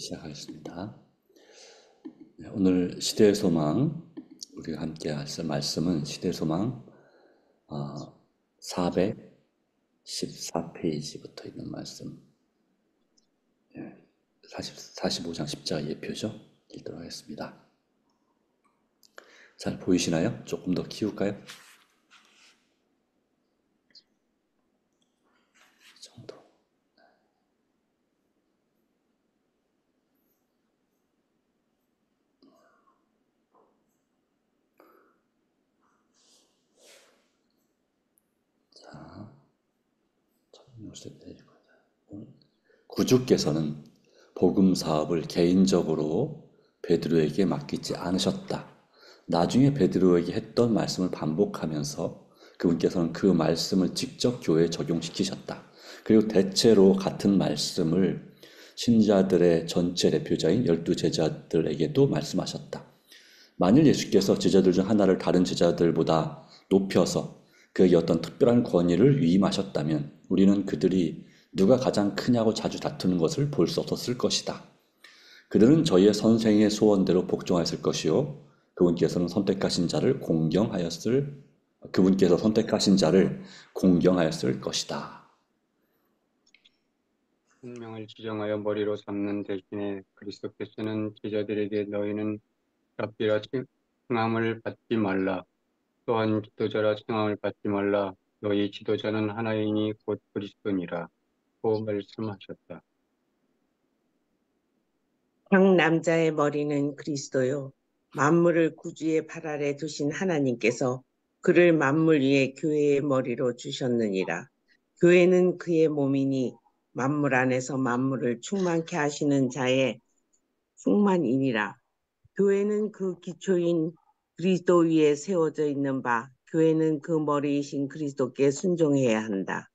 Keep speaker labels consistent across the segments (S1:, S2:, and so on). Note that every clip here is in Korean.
S1: 시작하겠습니다. 오늘 시대의 소망, 우리가 함께 할 말씀은 시대의 소망 414페이지부터 있는 말씀, 45장 십자가 예표죠. 읽도록 하겠습니다. 잘 보이시나요? 조금 더 키울까요? 이 정도. 구주께서는 복음 사업을 개인적으로 베드로에게 맡기지 않으셨다. 나중에 베드로에게 했던 말씀을 반복하면서 그분께서는 그 말씀을 직접 교회에 적용시키셨다. 그리고 대체로 같은 말씀을 신자들의 전체 대표자인 12제자들에게도 말씀하셨다. 만일 예수께서 제자들 중 하나를 다른 제자들보다 높여서 그에게 어떤 특별한 권위를 위임하셨다면 우리는 그들이 누가 가장 크냐고 자주 다투는 것을 볼 수 없었을 것이다. 그들은 저희의 선생의 소원대로 복종하였을 것이요 그분께서 선택하신 자를 공경하였을 것이다.
S2: 생명을 지정하여 머리로 삼는 대신에 그리스도께서는 제자들에게 너희는 랍비라 칭함을 받지 말라. 또한 지도자라 칭함을 받지 말라. 너희 지도자는 하나이니 곧 그리스도니라. 고 말씀하셨다.
S3: 각 남자의 머리는 그리스도요. 만물을 구주의 발 아래 두신 하나님께서 그를 만물 위에 교회의 머리로 주셨느니라. 교회는 그의 몸이니 만물 안에서 만물을 충만케 하시는 자의 충만이니라. 교회는 그 기초인 그리스도 위에 세워져 있는 바, 교회는 그 머리이신 그리스도께 순종해야 한다.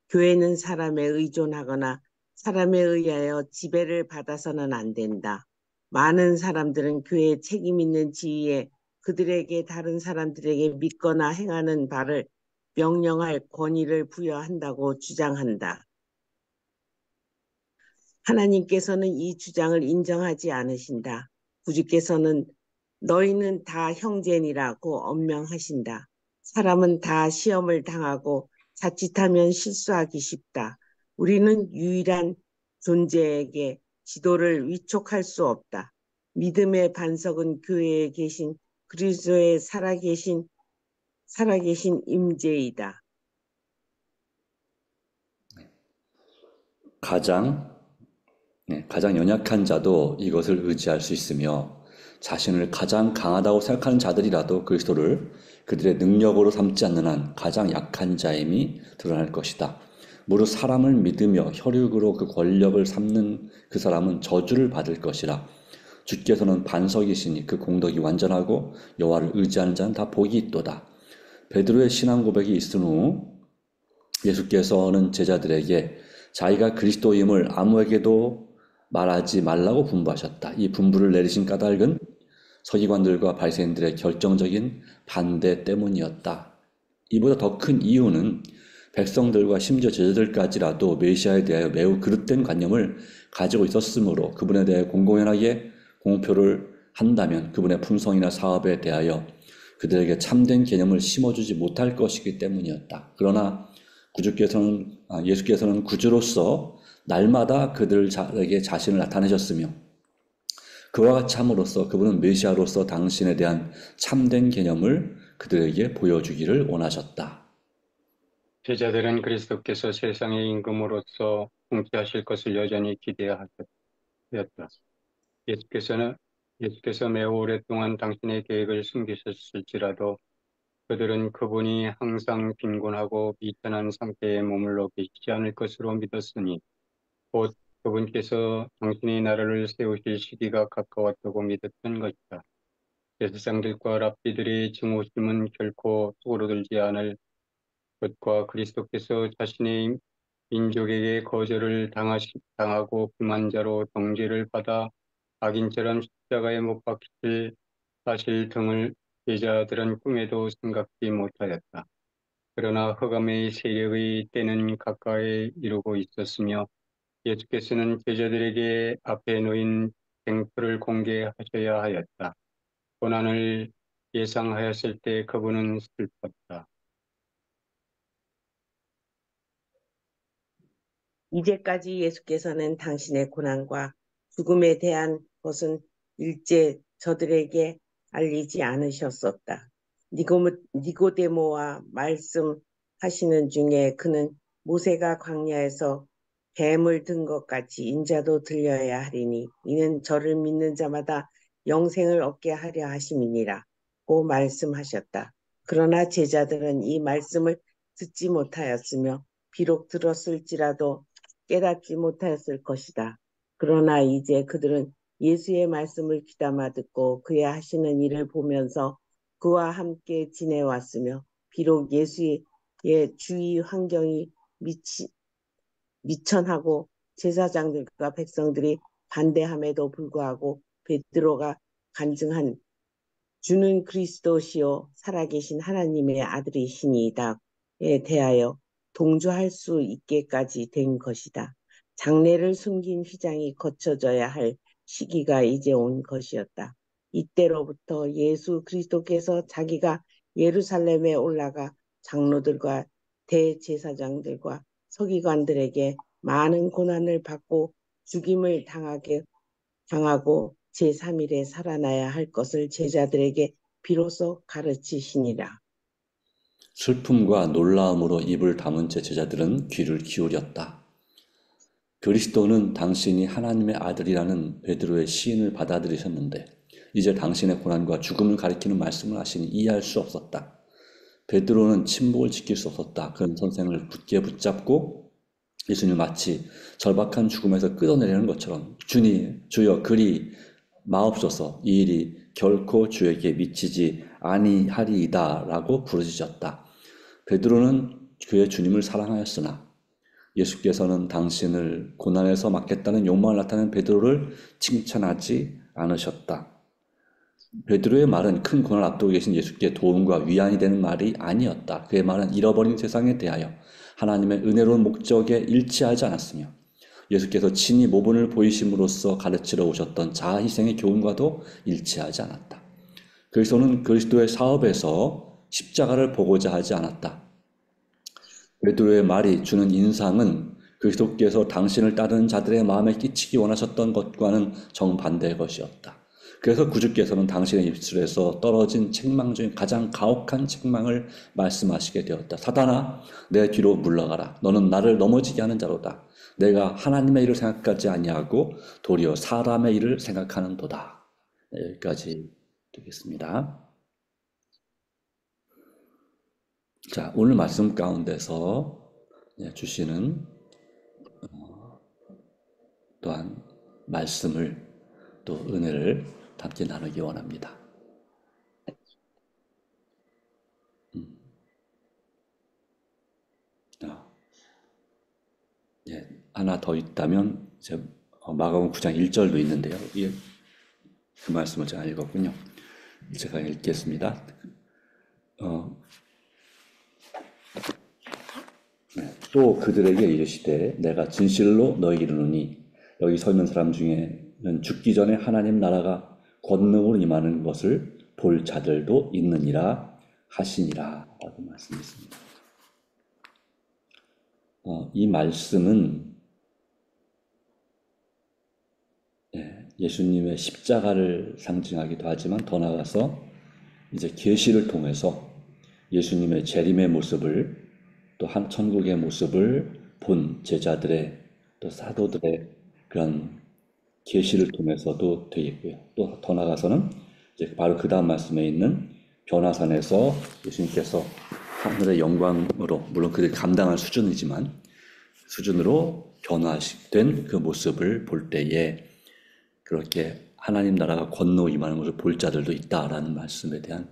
S3: 교회는 사람에 의존하거나 사람에 의하여 지배를 받아서는 안 된다. 많은 사람들은 교회에 책임 있는 지위에 그들에게 다른 사람들에게 믿거나 행하는 바를 명령할 권위를 부여한다고 주장한다. 하나님께서는 이 주장을 인정하지 않으신다. 구주께서는 너희는 다 형제니라고 엄명하신다. 사람은 다 시험을 당하고 자칫하면 실수하기 쉽다. 우리는 유일한 존재에게 지도를 위촉할 수 없다. 믿음의 반석은 교회에 계신 그리스도의 살아계신 임재이다.
S1: 가장 연약한 자도 이것을 의지할 수 있으며 자신을 가장 강하다고 생각하는 자들이라도 그리스도를 그들의 능력으로 삼지 않는 한 가장 약한 자임이 드러날 것이다. 무릇 사람을 믿으며 혈육으로 그 권력을 삼는 그 사람은 저주를 받을 것이라. 주께서는 반석이시니 그 공덕이 완전하고 여호와를 의지하는 자는 다 복이 있도다. 베드로의 신앙 고백이 있은 후 예수께서는 제자들에게 자기가 그리스도임을 아무에게도 말하지 말라고 분부하셨다. 이 분부를 내리신 까닭은 서기관들과 바리새인들의 결정적인 반대 때문이었다. 이보다 더 큰 이유는 백성들과 심지어 제자들까지라도 메시아에 대하여 매우 그릇된 관념을 가지고 있었으므로 그분에 대해 공공연하게 공표를 한다면 그분의 품성이나 사업에 대하여 그들에게 참된 개념을 심어주지 못할 것이기 때문이었다. 그러나 예수께서는 구주로서 날마다 그들에게 자신을 나타내셨으며 그와 같이 함으로써 그분은 메시아로서 당신에 대한 참된 개념을 그들에게 보여주기를 원하셨다.
S2: 제자들은 그리스도께서 세상의 임금으로서 통치하실 것을 여전히 기대하였다. 예수께서 매우 오랫동안 당신의 계획을 숨기셨을지라도 그들은 그분이 항상 빈곤하고 비천한 상태에 머물러 계시지 않을 것으로 믿었으니 곧 그분께서 당신의 나라를 세우실 시기가 가까웠다고 믿었던 것이다. 제사장들과 랍비들의 증오심은 결코 쪼그러들지 않을 것과 그리스도께서 자신의 민족에게 거절을 당하고 불만자로 정죄를 받아 악인처럼 십자가에 못 박히실 사실 등을 제자들은 꿈에도 생각지 못하였다. 그러나 흑암의 세력의 때는 가까이 이루고 있었으며 예수께서는 제자들에게 앞에 놓인 쟁표를 공개하셔야 하였다. 고난을 예상하였을 때 그분은 슬펐다.
S3: 이제까지 예수께서는 당신의 고난과 죽음에 대한 것은 일제 저들에게 알리지 않으셨었다. 니고데모와 말씀하시는 중에 그는 모세가 광야에서 뱀을 든 것 같이 인자도 들려야 하리니 이는 저를 믿는 자마다 영생을 얻게 하려 하심이니라 고 말씀하셨다. 그러나 제자들은 이 말씀을 듣지 못하였으며 비록 들었을지라도 깨닫지 못하였을 것이다. 그러나 이제 그들은 예수의 말씀을 귀담아 듣고 그의 하시는 일을 보면서 그와 함께 지내왔으며 비록 예수의 주위 환경이 미천하고 제사장들과 백성들이 반대함에도 불구하고 베드로가 간증한 주는 그리스도시요 살아계신 하나님의 아들이시니이다에 대하여 동조할 수 있게까지 된 것이다. 장래를 숨긴 휘장이 거쳐져야 할 시기가 이제 온 것이었다. 이때로부터 예수 그리스도께서 자기가 예루살렘에 올라가 장로들과 대제사장들과 서기관들에게 많은 고난을 받고 죽임을 당하고 제3일에 살아나야 할 것을 제자들에게 비로소 가르치시니라.
S1: 슬픔과 놀라움으로 입을 다문 채 제자들은 귀를 기울였다. 그리스도는 당신이 하나님의 아들이라는 베드로의 시인을 받아들이셨는데 이제 당신의 고난과 죽음을 가리키는 말씀을 하시니 이해할 수 없었다. 베드로는 침묵을 지킬 수 없었다. 그런 선생을 굳게 붙잡고 예수님을 마치 절박한 죽음에서 끌어내리는 것처럼 주여 그리 마옵소서 이 일이 결코 주에게 미치지 아니하리이다 라고 부르짖었다. 베드로는 그의 주님을 사랑하였으나 예수께서는 당신을 고난에서 막겠다는 욕망을 나타낸 베드로를 칭찬하지 않으셨다. 베드로의 말은 큰 고난을 앞두고 계신 예수께 도움과 위안이 되는 말이 아니었다. 그의 말은 잃어버린 세상에 대하여 하나님의 은혜로운 목적에 일치하지 않았으며 예수께서 친히 모분을 보이심으로써 가르치러 오셨던 자아희생의 교훈과도 일치하지 않았다. 그리스도는 그리스도의 사업에서 십자가를 보고자 하지 않았다. 베드로의 말이 주는 인상은 그리스도께서 당신을 따르는 자들의 마음에 끼치기 원하셨던 것과는 정반대의 것이었다. 그래서 구주께서는 당신의 입술에서 떨어진 책망 중 가장 가혹한 책망을 말씀하시게 되었다. 사단아, 내 뒤로 물러가라. 너는 나를 넘어지게 하는 자로다. 내가 하나님의 일을 생각하지 아니하고 도리어 사람의 일을 생각하는도다. 네, 여기까지 되겠습니다. 자, 오늘 말씀 가운데서 주시는 또한 말씀을 또 은혜를 함께 나누기 원합니다. 하나 더 있다면 마가복음 9장 1절도 있는데요. 그 말씀을 제가 읽었군요. 제가 읽겠습니다. 또 그들에게 이르시되 내가 진실로 너희에게 이르노니 여기 서 있는 사람 중에는 죽기 전에 하나님 나라가 권능으로 임하는 것을 볼 자들도 있느니라 하시니라 라고 말씀했습니다. 이 말씀은 예수님의 십자가를 상징하기도 하지만 더 나아가서 이제 계시를 통해서 예수님의 재림의 모습을 또 한 천국의 모습을 본 제자들의 또 사도들의 그런 계시를 통해서도 되겠고요. 또 더 나아가서는 이제 바로 그 다음 말씀에 있는 변화산에서 예수님께서 하늘의 영광으로 물론 그들이 감당할 수준으로 변화된 그 모습을 볼 때에 그렇게 하나님 나라가 권능 임하는 것을 볼 자들도 있다라는 말씀에 대한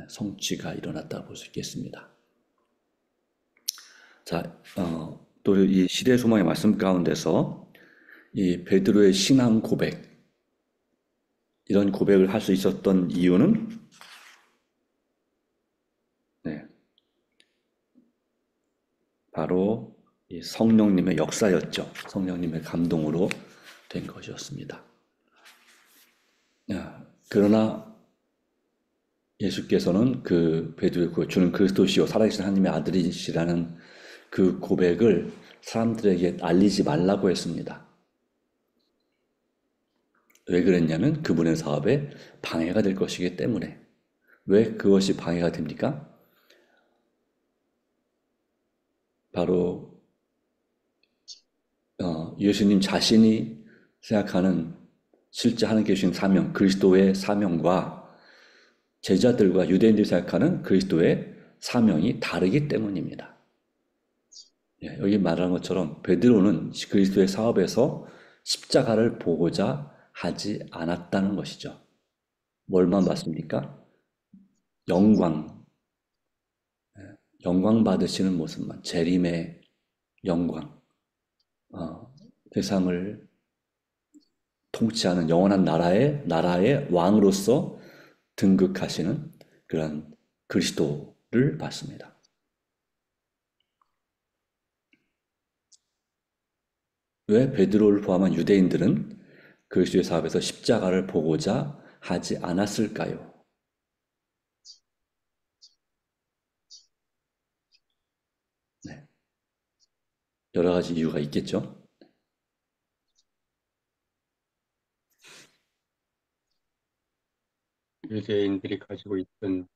S1: 성취가 일어났다고 볼 수 있겠습니다. 자, 또 이 시대의 소망의 말씀 가운데서 이 베드로의 신앙 고백, 이런 고백을 할 수 있었던 이유는 바로 이 성령님의 역사였죠. 성령님의 감동으로 된 것이었습니다. 그러나 예수께서는 그 베드로의 주는 그리스도시요 살아계신 하나님의 아들이시라는 그 고백을 사람들에게 알리지 말라고 했습니다. 왜 그랬냐면 그분의 사업에 방해가 될 것이기 때문에. 왜 그것이 방해가 됩니까? 바로 예수님 자신이 생각하는 실제 하나님께 주신 사명, 그리스도의 사명과 제자들과 유대인들이 생각하는 그리스도의 사명이 다르기 때문입니다. 여기 말하는 것처럼 베드로는 그리스도의 사업에서 십자가를 보고자 하지 않았다는 것이죠. 뭘만 봤습니까? 영광, 영광 받으시는 모습만, 재림의 영광, 세상을 통치하는 영원한 나라의 왕으로서 등극하시는 그런 그리스도를 봤습니다. 왜 베드로를 포함한 유대인들은 그리스도의 사업에서 십자가를 보고자 하지 않았을까요? 네, 여러 가지 이유가 있겠죠.
S2: 유대인들이 가지고 있던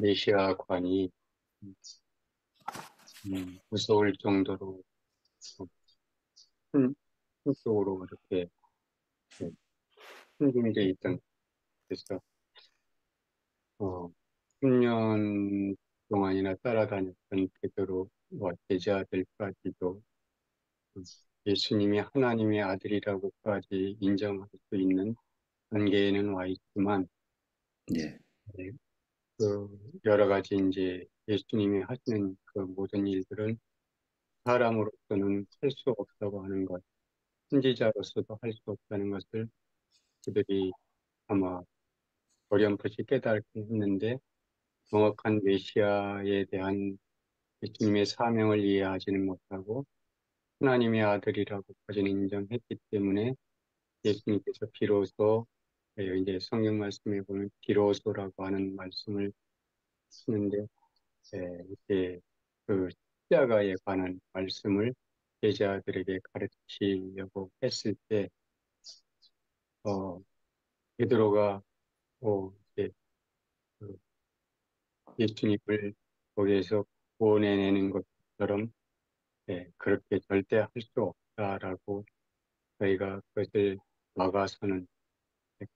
S2: 메시아관이 무서울 정도로 한쪽으로 이렇게 흥분되어 있던. 그래서 10년 동안이나 따라다녔던 베드로와 제자들까지도 예수님이 하나님의 아들이라고까지 인정할 수 있는 단계에는 와 있지만,
S1: 예,
S2: 네, 그 여러 가지 이제 예수님이 하시는 그 모든 일들은 사람으로서는 할 수 없다고 하는 것, 선지자로서도 할 수 없다는 것을 그들이 아마 어렴풋이 깨닫긴 했는데, 정확한 메시아에 대한 예수님의 사명을 이해하지는 못하고 하나님의 아들이라고까지는 인정했기 때문에 예수님께서 비로소, 이제 성경 말씀에 보면 비로소라고 하는 말씀을 쓰는데, 이제 그 십자가에 관한 말씀을 제자들에게 가르치려고 했을 때, 베드로가 이제 그 예수님을 거기에서 구원해내는 것처럼, 그렇게 절대 할 수 없다라고 저희가 그것을 막아서는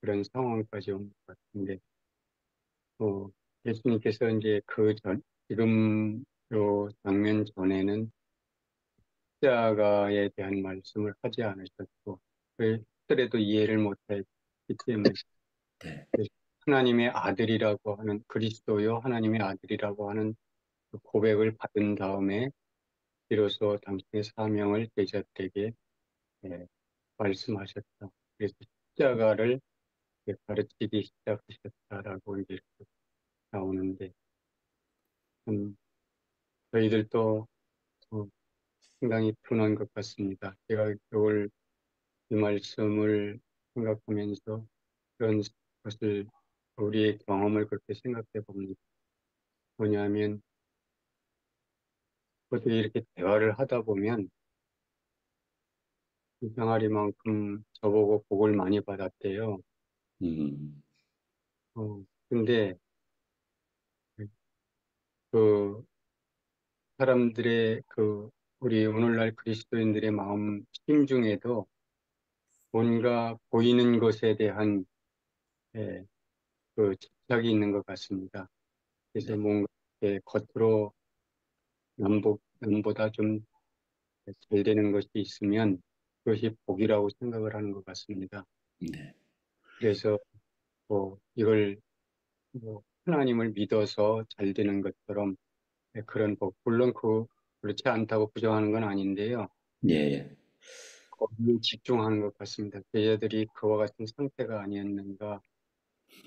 S2: 그런 상황까지 온 것 같은데, 어, 예수님께서 이제 지금 요 장면 전에는 십자가에 대한 말씀을 하지 않으셨고, 그래도 이해를 못했기 때문에
S1: 네,
S2: 하나님의 아들이라고 하는 그리스도요, 하나님의 아들이라고 하는 그 고백을 받은 다음에 비로소 당신의 사명을 제자들에게 예, 말씀하셨다. 그래서 십자가를 가르치기 시작하셨다라고 이제 나오는데, 저희들도 상당히 분한 것 같습니다. 제가 겨울 이 말씀을 생각하면서 그런 것을, 우리의 경험을 그렇게 생각해 봅니다. 뭐냐면, 어떻게 이렇게 대화를 하다 보면 이 병아리만큼 저보고 복을 많이 받았대요.
S1: 음,
S2: 근데 그 사람들의 우리 오늘날 그리스도인들의 마음 심중에도 뭔가 보이는 것에 대한 예, 그 집착이 있는 것 같습니다. 그래서
S1: 네,
S2: 뭔가 겉으로 남보다 좀 잘 되는 것이 있으면 그것이 복이라고 생각을 하는 것 같습니다.
S1: 네,
S2: 그래서 이걸 하나님을 믿어서 잘 되는 것처럼 그런 복, 물론 그렇지 않다고 부정하는 건 아닌데요.
S1: 예, 예.
S2: 거기에 집중하는 것 같습니다. 제자들이 그와 같은 상태가 아니었는가,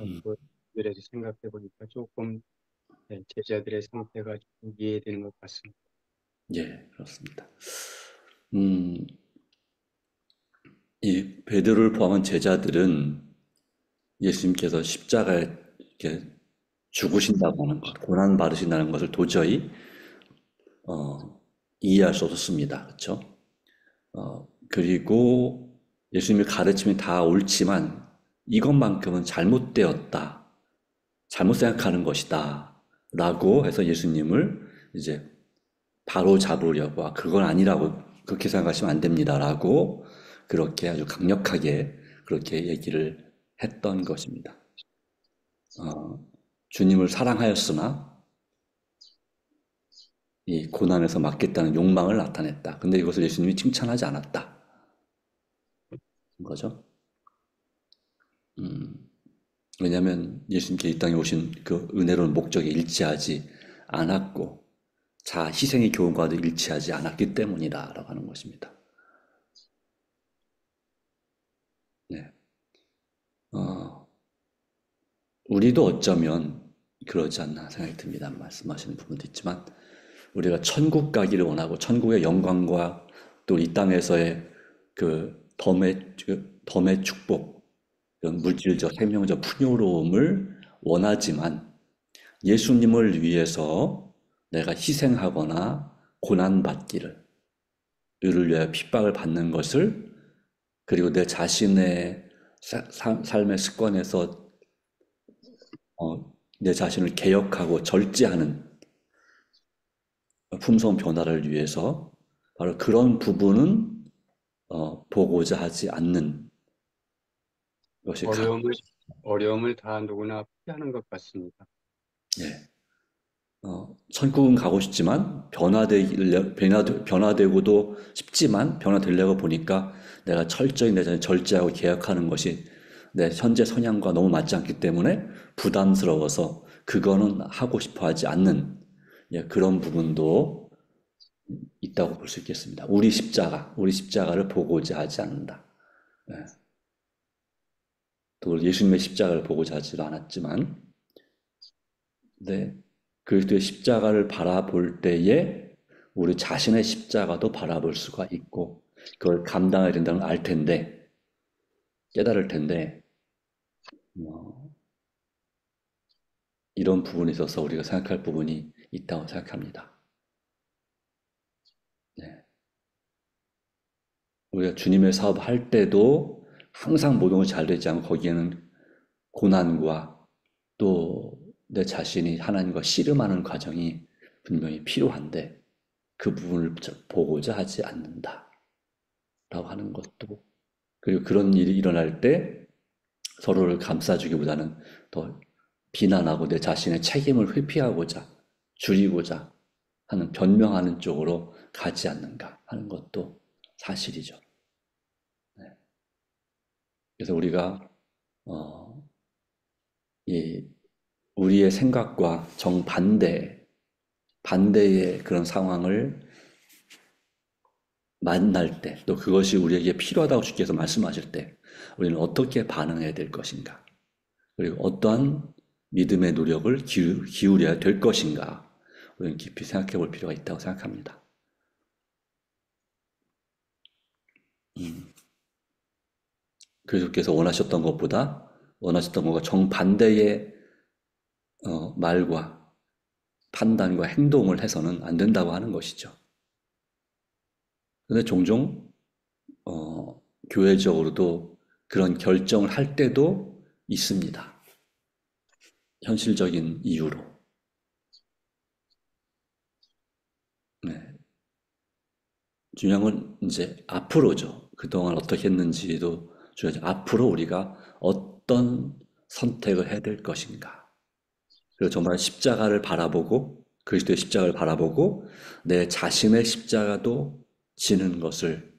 S1: 음,
S2: 그래서 생각해 보니까 조금 제자들의 상태가 좀 이해되는 것 같습니다.
S1: 예, 그렇습니다. 이 베드로를 포함한 제자들은 예수님께서 십자가에 이렇게 죽으신다고 하는 것, 고난 받으신다는 것을 도저히 이해할 수 없었습니다. 그렇죠? 그리고 예수님의 가르침이 다 옳지만 이것만큼은 잘못되었다, 잘못 생각하는 것이다 라고 해서 예수님을 이제 바로 잡으려고, 그건 아니라고, 그렇게 생각하시면 안 됩니다 라고 그렇게 아주 강력하게 그렇게 얘기를 했던 것입니다. 주님을 사랑하였으나 이 고난에서 막겠다는 욕망을 나타냈다. 근데 이것을 예수님이 칭찬하지 않았다. 거죠. 왜냐하면 예수님께 이 땅에 오신 그 은혜로운 목적에 일치하지 않았고 자아 희생의 교훈과도 일치하지 않았기 때문이다 라고 하는 것입니다. 네. 우리도 어쩌면 그러지 않나 생각이 듭니다. 말씀하시는 부분도 있지만 우리가 천국 가기를 원하고 천국의 영광과 또 이 땅에서의 그 덤의 축복, 이런 물질적, 생명적 풍요로움을 원하지만 예수님을 위해서 내가 희생하거나 고난받기를, 의를 위하여 핍박을 받는 것을, 그리고 내 자신의 삶의 습관에서 내 자신을 개혁하고 절제하는 품성 변화를 위해서 바로 그런 부분은 보고자 하지 않는 것이
S2: 어려움을 다 누구나 피하는 것 같습니다.
S1: 예. 천국은 가고 싶지만 변화되고도 싶지만 변화되려고 보니까 내가 철저히 내 자신을 절제하고 계약하는 것이 내 현재 성향과 너무 맞지 않기 때문에 부담스러워서 그거는 하고 싶어 하지 않는, 예, 그런 부분도 있다고 볼 수 있겠습니다. 우리 십자가를 보고자 하지 않는다. 예. 또 예수님의 십자가를 보고자 하지도 않았지만, 네, 그리스도의 십자가를 바라볼 때에 우리 자신의 십자가도 바라볼 수가 있고 그걸 감당해야 된다는 걸 알 텐데, 깨달을 텐데, 이런 부분에 있어서 우리가 생각할 부분이 있다고 생각합니다. 네. 우리가 주님의 사업을 할 때도 항상 모든 것이 잘 되지 않고 거기에는 고난과 또 내 자신이 하나님과 씨름하는 과정이 분명히 필요한데 그 부분을 보고자 하지 않는다 라고 하는 것도, 그리고 그런 일이 일어날 때 서로를 감싸주기보다는 더 비난하고 내 자신의 책임을 회피하고자, 줄이고자 하는, 변명하는 쪽으로 가지 않는가 하는 것도 사실이죠. 네. 그래서 우리가 우리의 생각과 반대의 그런 상황을 만날 때, 또 그것이 우리에게 필요하다고 주께서 말씀하실 때 우리는 어떻게 반응해야 될 것인가, 그리고 어떠한 믿음의 노력을 기울여야 될 것인가, 우리는 깊이 생각해 볼 필요가 있다고 생각합니다. 그리스도께서 원하셨던 것과 정반대의 말과 판단과 행동을 해서는 안 된다고 하는 것이죠. 그런데 종종 교회적으로도 그런 결정을 할 때도 있습니다. 현실적인 이유로. 네. 중요한 건 이제 앞으로죠. 그동안 어떻게 했는지도 중요하죠. 앞으로 우리가 어떤 선택을 해야 될 것인가. 그리고 정말 십자가를 바라보고, 그리스도의 십자가를 바라보고 내 자신의 십자가도 지는 것을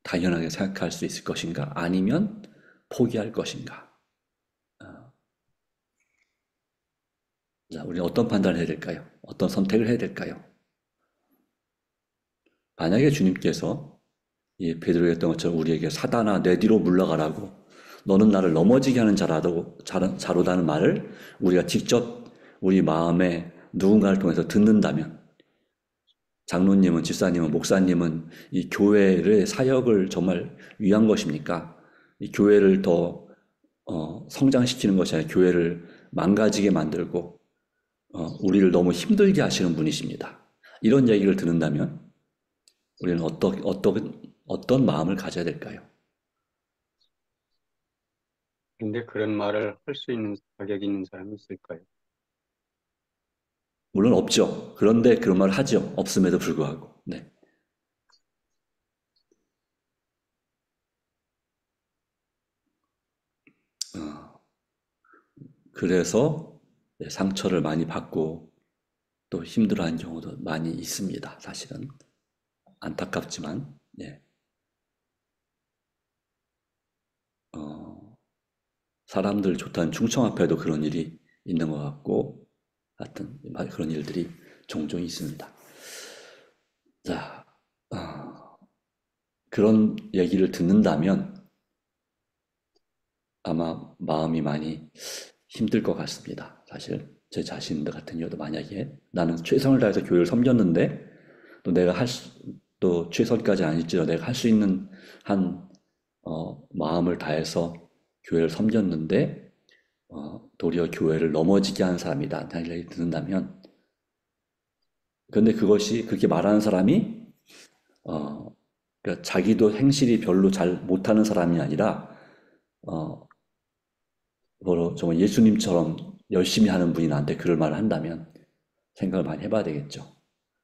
S1: 당연하게 생각할 수 있을 것인가, 아니면 포기할 것인가. 자, 우리는 어떤 판단을 해야 될까요? 어떤 선택을 해야 될까요? 만약에 주님께서 이 베드로가 했던 것처럼 우리에게 사단아 내 뒤로 물러가라고, 너는 나를 넘어지게 하는 자로다는 말을 우리가 직접 우리 마음에 누군가를 통해서 듣는다면, 장로님은, 집사님은, 목사님은 이 교회의 사역을 정말 위한 것입니까? 이 교회를 더 성장시키는 것이 아니라 교회를 망가지게 만들고 우리를 너무 힘들게 하시는 분이십니다. 이런 얘기를 듣는다면 우리는 어떤 마음을 가져야 될까요?
S2: 근데 그런 말을 할 수 있는 자격이 있는 사람이 있을까요?
S1: 물론 없죠. 그런데 그런 말을 하죠. 없음에도 불구하고. 네. 그래서 상처를 많이 받고 또 힘들어하는 경우도 많이 있습니다. 사실은 안타깝지만, 예. 사람들 좋다는 충청 앞에도 그런 일이 있는 것 같고, 하여튼 그런 일들이 종종 있습니다. 자, 그런 얘기를 듣는다면 아마 마음이 많이 힘들 것 같습니다. 사실 제 자신 같은 경우도 만약에 나는 최선을 다해서 교회를 섬겼는데 또 또 최선까지 아닐지라도 내가 할 수 있는 한 마음을 다해서 교회를 섬겼는데 도리어 교회를 넘어지게 하는 사람이다. 라는 얘기를 듣는다면 그런데 그것이 그렇게 말하는 사람이 그러니까 자기도 행실이 별로 잘 못하는 사람이 아니라 어, 뭐로 정말 예수님처럼 열심히 하는 분이 나한테 그럴 말을 한다면 생각을 많이 해봐야 되겠죠.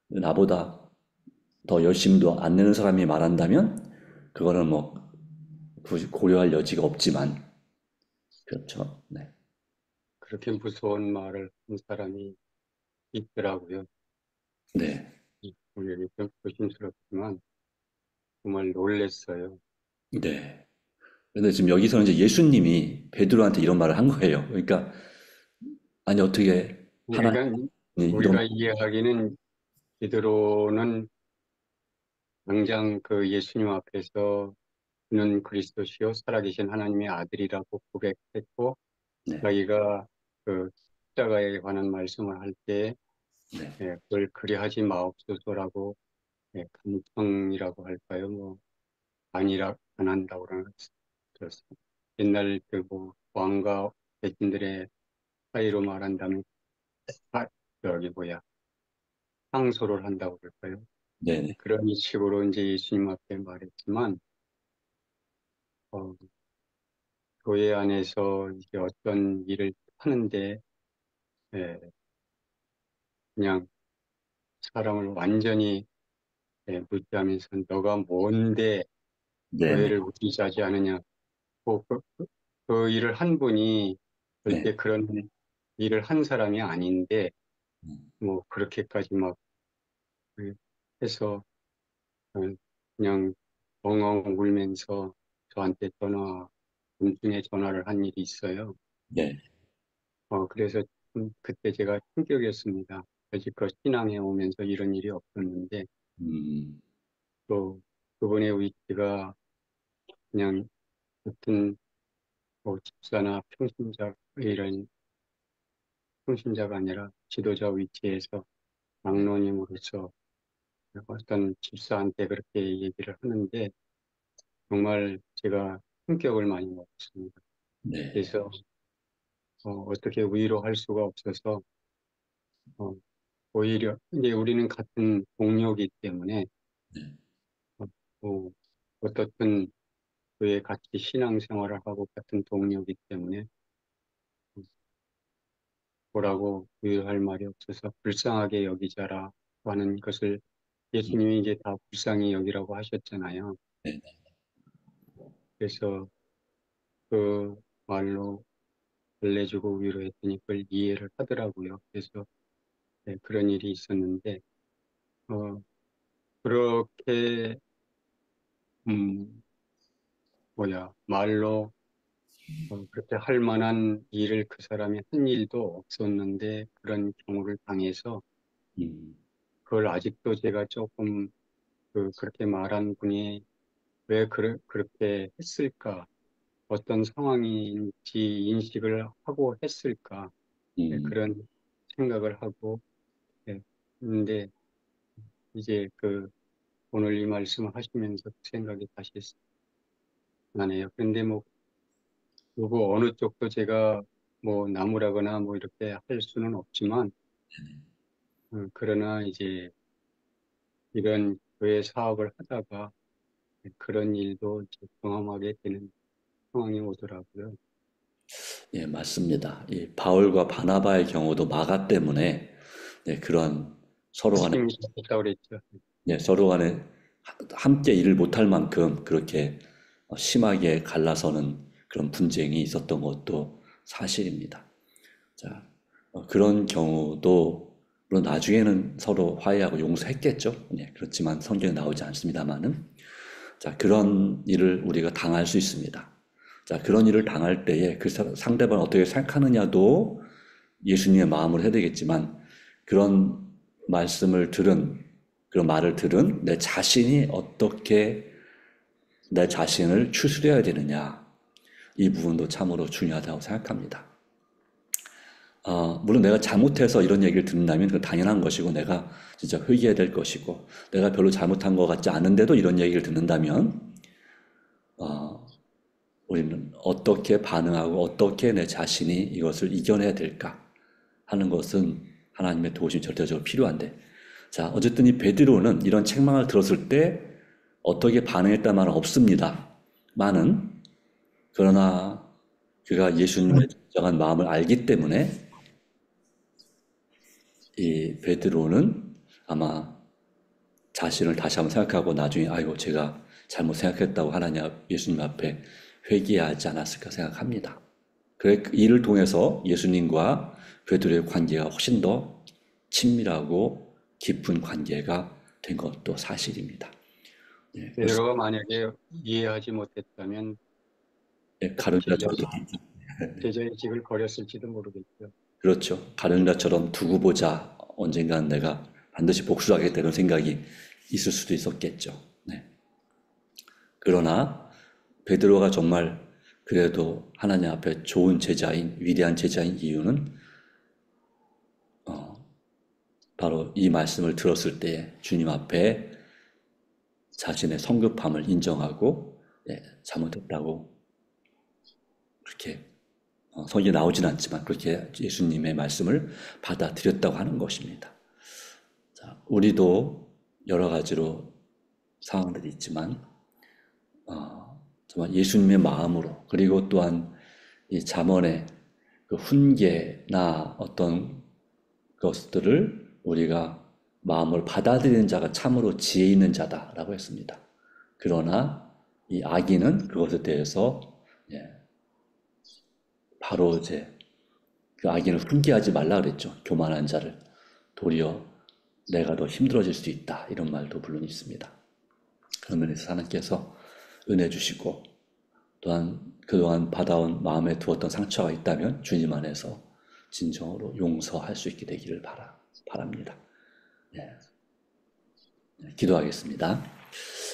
S1: 나보다 더 열심도 안 내는 사람이 말한다면 그거는 뭐 굳이 고려할 여지가 없지만 그렇죠. 네.
S2: 그렇게 무서운 말을 한 사람이 있더라고요.
S1: 네.
S2: 우리 좀 조심스럽지만 정말 놀랬어요.
S1: 네. 근데 지금 여기서는 이제 예수님이 베드로한테 이런 말을 한 거예요. 그러니까 아니 어떻게 하나님이
S2: 그러니까
S1: 이런
S2: 우리가 이해하기는 베드로는 당장 그 예수님 앞에서 는 그리스도시요 살아계신 하나님의 아들이라고 고백했고
S1: 네.
S2: 자기가 그 십자가에 관한 말씀을 할 때
S1: 네.
S2: 그걸 그리하지 마옵소서라고 간청이라고 할까요? 뭐 아니라 안 한다고 그랬어요. 옛날 그 뭐 왕과 백인들의 사이로 말한다면 아, 저기 뭐야 상소를 한다고 그럴까요?
S1: 네. 네.
S2: 그런 식으로 이제 예수님 앞에 말했지만 어, 교회 안에서 이제 어떤 일을 하는데 예, 그냥 사람을 완전히 무시하면서 너가 뭔데
S1: 네. 네.
S2: 교회를 우리지하지 않으냐. 그 일을 한 분이
S1: 네.
S2: 절대 그런 일을 한 사람이 아닌데 뭐 그렇게까지 막 해서 어, 그냥 엉엉 울면서 저한테 밤중에 전화를 한 일이 있어요.
S1: 네.
S2: 그래서 그때 제가 충격이었습니다. 여지껏 신앙에 오면서 이런 일이 없었는데
S1: 음,
S2: 또 그분의 위치가 그냥 어떤 뭐 집사나 이런 평신자가 아니라 지도자 위치에서 장로님으로서 어떤 집사한테 그렇게 얘기를 하는데 정말 제가 충격을 많이 먹었습니다.
S1: 네.
S2: 그래서 어떻게 위로할 수가 없어서 어, 오히려 이제 우리는 같은 동료이기 때문에 어, 뭐 어떻든 교회 같이 신앙생활을 하고 같은 동료이기 때문에 뭐라고 위로할 말이 없어서 불쌍하게 여기자라 하는 것을 예수님이 이제 다 불쌍히 여기라고 하셨잖아요.
S1: 네.
S2: 그래서 그 말로 달래주고 위로했더니 그걸 이해를 하더라고요. 그래서 그런 일이 있었는데 어, 그렇게 음, 말로 그렇게 할 만한 일을 그 사람이 한 일도 없었는데 그런 경우를 당해서
S1: 음,
S2: 그걸 아직도 제가 조금 그렇게 말한 분이 왜 그렇게 했을까? 어떤 상황인지 인식을 하고 했을까?
S1: 음,
S2: 그런 생각을 하고, 예. 근데 이제 오늘 이 말씀을 하시면서 그 생각이 다시 나네요. 그런데 뭐, 누구 어느 쪽도 제가 뭐 나무라거나 뭐 이렇게 할 수는 없지만, 그러나 이제 이런 교회 사업을 하다가 그런 일도 이제 경험하게 되는 상황이 오더라고요.
S1: 예, 맞습니다. 이 바울과 바나바의 경우도 마가 때문에 네, 그런 서로 간에
S2: 스님이 좋겠다고 그랬죠.
S1: 네, 서로 간에 함께 일을 못할 만큼 그렇게 심하게 갈라서는 그런 분쟁이 있었던 것도 사실입니다. 자, 그런 경우도 물론 나중에는 서로 화해하고 용서했겠죠. 네, 그렇지만 성경에 나오지 않습니다만은 자, 그런 일을 우리가 당할 수 있습니다. 자, 그런 일을 당할 때에 그 상대방을 어떻게 생각하느냐도 예수님의 마음으로 해야 되겠지만 그런 그런 말을 들은 내 자신이 어떻게 내 자신을 추스려야 되느냐 이 부분도 참으로 중요하다고 생각합니다. 물론 내가 잘못해서 이런 얘기를 듣는다면 그건 당연한 것이고 내가 진짜 회개해야 될 것이고 내가 별로 잘못한 것 같지 않은데도 이런 얘기를 듣는다면 우리는 어떻게 반응하고 어떻게 내 자신이 이것을 이겨내야 될까 하는 것은 하나님의 도우심이 절대적으로 필요한데 자 어쨌든 이 베드로는 이런 책망을 들었을 때 어떻게 반응했단 말은 없습니다. 그러나 그가 예수님의 진정한 마음을 알기 때문에 이 베드로는 아마 자신을 다시 한번 생각하고 나중에 아이고 제가 잘못 생각했다고 하나님 예수님 앞에 회개하지 않았을까 생각합니다. 그래 이를 통해서 예수님과 베드로의 관계가 훨씬 더 친밀하고 깊은 관계가 된 것도 사실입니다. 네,
S2: 베드로가 만약에 이해하지 못했다면
S1: 가룟유다처럼
S2: 제자의직을 버렸을지도 모르겠죠.
S1: 그렇죠. 가룟유다처럼 두고 보자. 언젠가는 내가 반드시 복수하겠다는 생각이 있을 수도 있었겠죠. 네. 그러나 베드로가 정말 그래도 하나님 앞에 좋은 제자인 위대한 제자인 이유는 바로 이 말씀을 들었을 때 주님 앞에 자신의 성급함을 인정하고 잘못했다고 그렇게 성경에 나오진 않지만 그렇게 예수님의 말씀을 받아들였다고 하는 것입니다. 자, 우리도 여러 가지로 상황들이 있지만 정말 예수님의 마음으로 그리고 또한 이 잠언의 그 훈계나 어떤 것들을 우리가 마음을 받아들이는 자가 참으로 지혜 있는 자다라고 했습니다. 그러나 이 악인은 그것에 대해서 바로 이제 그 악인을 훈계하지 말라 그랬죠. 교만한 자를 도리어 내가 더 힘들어질 수 있다 이런 말도 물론 있습니다. 그런 면에서 하나님께서 은혜 주시고 또한 그동안 받아온 마음에 두었던 상처가 있다면 주님 안에서 진정으로 용서할 수 있게 되기를 바랍니다. 네. 기도하겠습니다.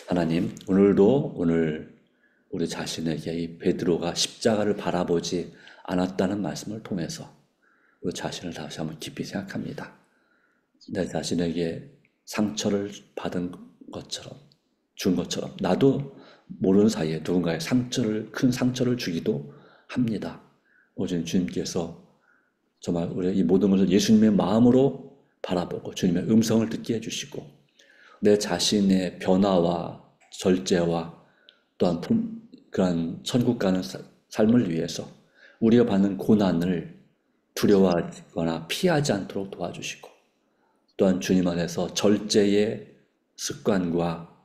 S1: 하나님 오늘 우리 자신에게 이 베드로가 십자가를 바라보지 않았다는 말씀을 통해서 우리 자신을 다시 한번 깊이 생각합니다. 내 자신에게 상처를 받은 것처럼 준 것처럼 나도 모르는 사이에 누군가의 큰 상처를 주기도 합니다. 오직 주님께서 정말 우리 이 모든 것을 예수님의 마음으로 바라보고 주님의 음성을 듣게 해주시고 내 자신의 변화와 절제와 또한 그런 천국 가는 삶을 위해서 우리가 받는 고난을 두려워하거나 피하지 않도록 도와주시고 또한 주님 안에서 절제의 습관과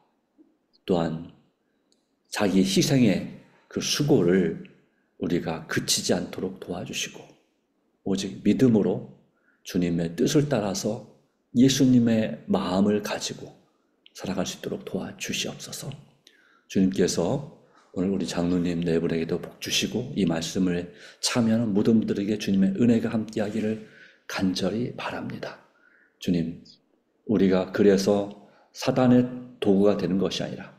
S1: 또한 자기 희생의 그 수고를 우리가 그치지 않도록 도와주시고 오직 믿음으로 주님의 뜻을 따라서 예수님의 마음을 가지고 살아갈 수 있도록 도와주시옵소서. 주님께서 오늘 우리 장로님 네 분에게도 복 주시고 이 말씀을 참여하는 모든 분들에게 주님의 은혜가 함께하기를 간절히 바랍니다. 주님, 우리가 그래서 사단의 도구가 되는 것이 아니라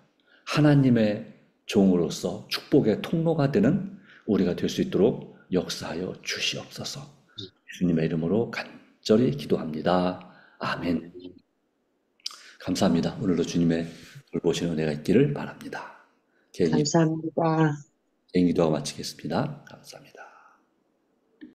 S1: 하나님의 종으로서 축복의 통로가 되는 우리가 될 수 있도록 역사하여 주시옵소서. 주님의 이름으로 간절히 간절히 기도합니다. 아멘. 감사합니다. 오늘도 주님의 돌보시는 은혜가 있기를 바랍니다. 개인
S3: 감사합니다.
S1: 기도하고 마치겠습니다. 감사합니다.